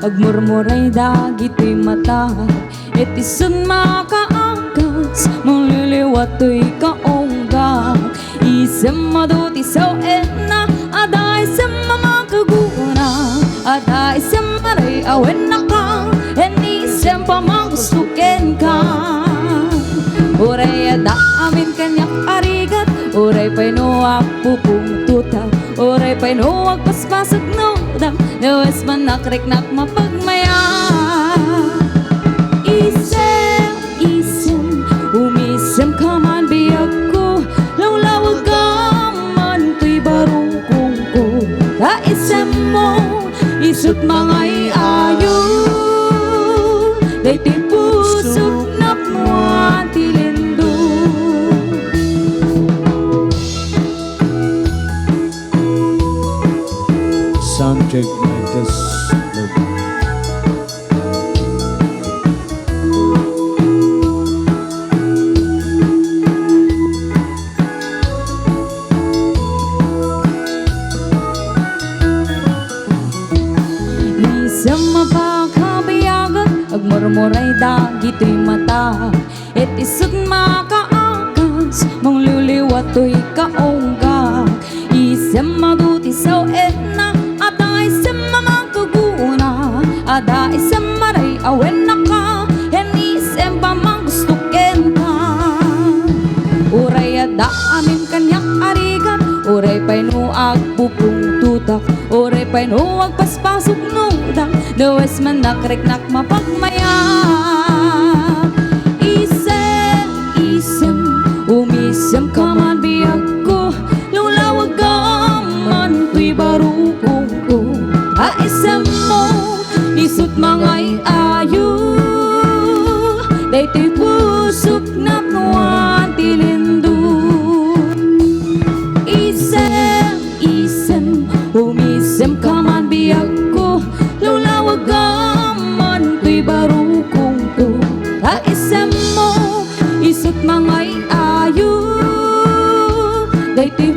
agmurmuray dagito'y mata. Itisun makaangkas, mangliliwat to'y kaonggak. Isem maduti sa ena, ada isem mamakaguna, ada isem maray awen na ka, enisem pamanggustukin ka. Uray ada amin kanyak arigat, uray pa'y nuwag pupungtutak, uray pa'y nuwag paspasag nudang, lawas man nakriknak mapagmaya. Isem, isem, umisem ka man biyag ko, lawlawag ka man to'y barungkong ko. Kaisem mo, isut mangay ayo, day'y pusok na puwan tilindo. Soundcheck like this. Isem mapakabayagan, agmurmuray dagito'y mata. Et isut makaangkas, mangliliwat to'y kaonggak. Isem maduti sa etna, ada isem mamakaguna, ada isem maray awen na ka, enisem pamanggustukin ka. Uray ada amin kanyak arigan, uray pa'y nuag pupungtutak, uray pa'y nuag paspasok nudang, dawes man nakriknak mapagmaya. Isem, isem, umisem ka man biyag ko, lulawag ka man to'y barukong ko. Kaisem mo, isut mangay ayo, day'y pusok na puwan tilindo. Isem, isem, umisem ka man biyag ko, lulawag ka man to'y barukong ko. Kaisem mo, isut mangay ayo, day'y